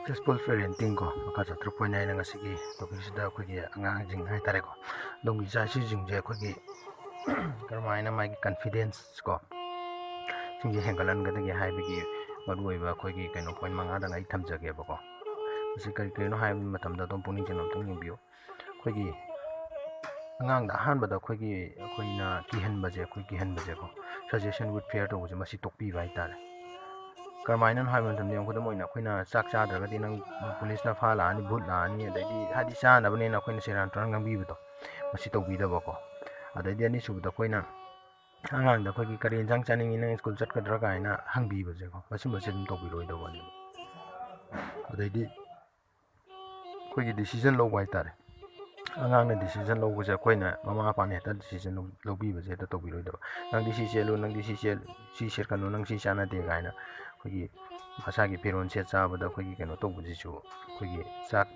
Successful parenting ko maka chatruk point na ngasigi topic sida akhoi angang hai tare ko dong icha si jing je akhoi karmaina mai confidence ko sing je hengalan ga de hai bi maru oi ba akhoi kaino point manga da ngai thamjage ba ko si kari no hai matam da dom puning chen tong ning biu akhoi angang da han ba da akhoi na ki hen ba je ko suggestion with fear to je masi tokpi bai tare karmaina hai ban tam ne ko da moina akhoi na chak cha da ga di nang police na pha la ni bhut la ni dai di hadi cha na bane na akhoi na seran tran ngang bi ba to masi tokbi da ba ko adai di ani su da akhoi na angang da akhoi kari jang chaning ni nang school chat ka dra ka ina hang bi ba je ko masi masi dum tokbi roi da ba ni adai di akhoi decision lo bai tare angang na decision lo je akhoi na mama pa ne ta decision lo bi ba je ta tokbi roi da ba nang di si chelu nang di si chel si ser kanu nang si chana de ga ina akhoi masagi piron se cha ba da akhoi keno tokbu ji chu akhoi chak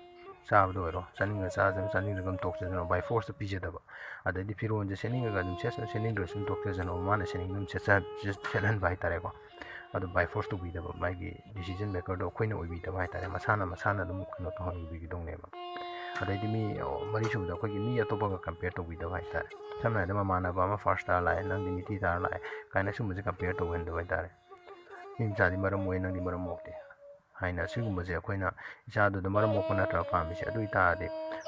cha ba do ro chaning ga cha jam chaning ga tok se no by force to pije da ba adai di piron je sening ga dum se sening ro sum tok se no ma na sening dum se cha just chelan bai tare ko adu by force to bi da ba mai gi decision maker do akhoi na oi bi da bai tare masana dum keno to hon bi gi dong ne ba adai di mi mari su da akhoi mi atopa ga compare to bi da bai tare samna da ma na ba ma first star lai nang di mi ti tar lai kaina sum je compare to wen da bai tare nim cha di maram moi nang di maram mok de haina sigumba je akhoi na icha do da maram mok na tra pa mi se adu ita de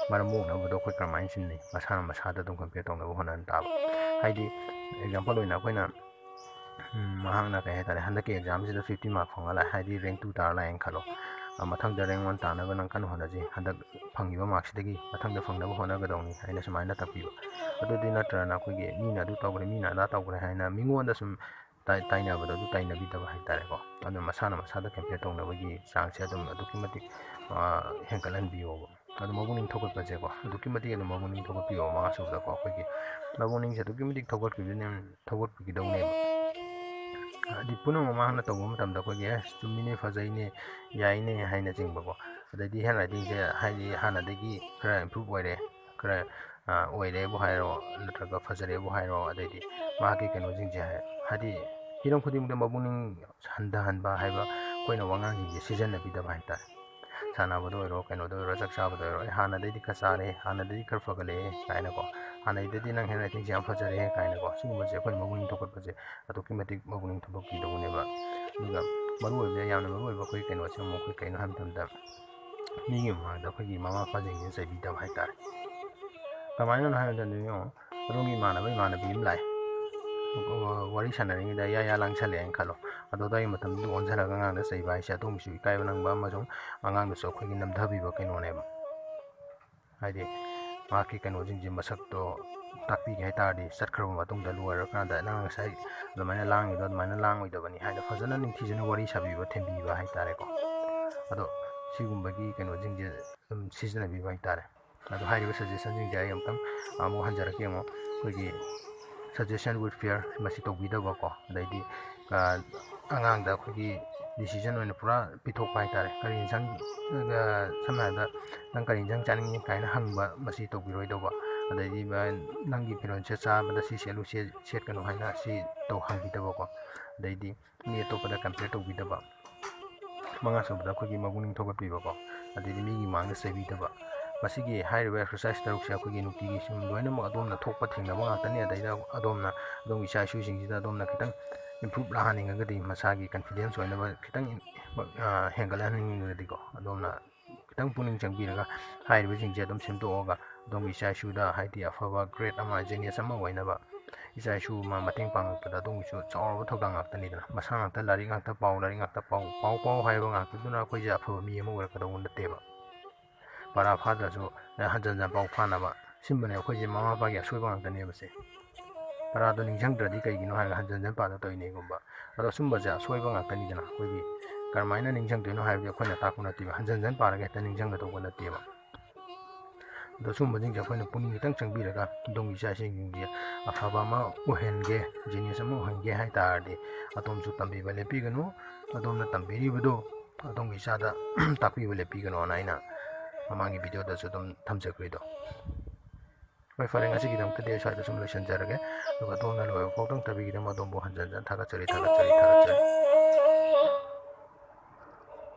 maram mok na bu do akhoi karmain sin nei masa da dum compare tong na bu honan ta ba haidi example oina akhoi na mahang na kai tare handa ke exam sida 50 mark phang ala haidi rank 2 tar la en khalo mathang da rank 1 ta na ba nang kan hona ji handa phangi ba marks dagi mathang da phang na ba hona ga dong ni haina sumaina tapi ba adu di na tra na akhoi ge mi na du taw mi na da taw haina mingon da sum taina ba du taina bi da ba hai tare ko adu masana da compare tong na ba gi sang se dum adu ki mati henkalan bi o adu mabuning thokat ba je ko adu ki mati adu mabuning thokat bi o ma su da ko akhoi ge mabuning se adu ki mati thokat ki ne thokat ki dong ne adi puno ma na taw ma tam da ko ge chummi ne fajai ne yai ne haina jing ba ko adai di handwriting je hai hana da gi kra improve oi re kra oi re bu hai ro natraga fajare bu hai ro adai di ma ki keno jing je hadi hiram khuding da mabuning han ba hai ba koina wangang ji season na bi da bai ta sana ba do ro keno do ro chak sa ba do ro hana dai di ka sa re hana dai kar fa gale kaina ko hana dai di nang handwriting jam fajare kaina ko sing ba je koi mabuning to ba je atu ki matik mabuning to ki do ne ba duga maru oi be yamna maru oi ba koi keno se mo koi kaino ham tam da mi ngi ma da koi mama pa jing se bi da bai ta kamai na ha da ne yo ro mi ma na bi im lai wari sanari da ya lang chale en khalo ado dai matam du on jara ga ngang da sei bai sha tum shu kai banang ba ma jong angang da so khoi gi nam dhabi ba kaino ne ba haide ma ki kaino jing jim masak to takpi ga ta di sat khro ma tung da luar ka da nang sai da mana lang i da mana lang oi da bani haida fajana ning thi jena wari sabi ba thembi ba hai tare ko ado sigum ba gi kaino jing je season bi ba hai tare ado haide suggestion jing ja yam tam amu hanjara ke mo khoi gi suggestion with fear masi to bi da ba ko dai di angang da khoi decision oina pura pithok pai tare kari insang samna da nang kari insang chaning kaina hangba masi to bi roi do ba dai di ba nang gi piron che cha ba da si selu se set kanu haina si to hang bi da ba ko dai di ni to pa da compare to bi da ba manga so da khoi mabuning thokat bi ba ko dai di mi gi mang da se bi da ba masigi hairiba exercise taruk se akhoi nukti gi sim loina ma adom na thokpa thingna ba ngata ne dai da adom na dong gi sai shu sing ji da adom na kitang improve la haning ga di masagi confidence oina ba kitang hengal haning ga di ko adom na kitang puning changbi ga hairiba jing je adom sim to ga dong gi sai shu da haiti afa grade ama genius ama oina ba isai shu ma mateng pang ta da dong gi chu chaw ba thokdang ngak ta ni da masa ngak ta lari ngak ta pau hai ba ngak tu na khoi ja afa mi ama ora ka dong na te ba para father so hanjan jan pau phana ba simbane akhoi je mama pa ya soi ba ngak ne ba se para do ning jang dradi kai gi no ha hanjan jan pa da toi ne gum ba ado sumba ja soi ba ngak ni dana khoi gi karmaina ning jang de no ha bi akhoi na ta ku na ti ba hanjan jan pa ra ga ta ning jang ga to na ti ba do sumba jing ja khoi na puning tang chang bi ra ga dong gi sa sing gi afa ba ma o hen ge genius ma o hen ge hai ta de atom chu tambi ba le pi ga no adom na tambi ri bu do adom gi sa da takpi ba le pi ga no na ina mamangi video da su dum thamjakri do bai fare ngasi gi dam ta de sa da sum lotion jarage do ga dong na lo ko tang tabi gi dam adom bo hanjan jan thaga chari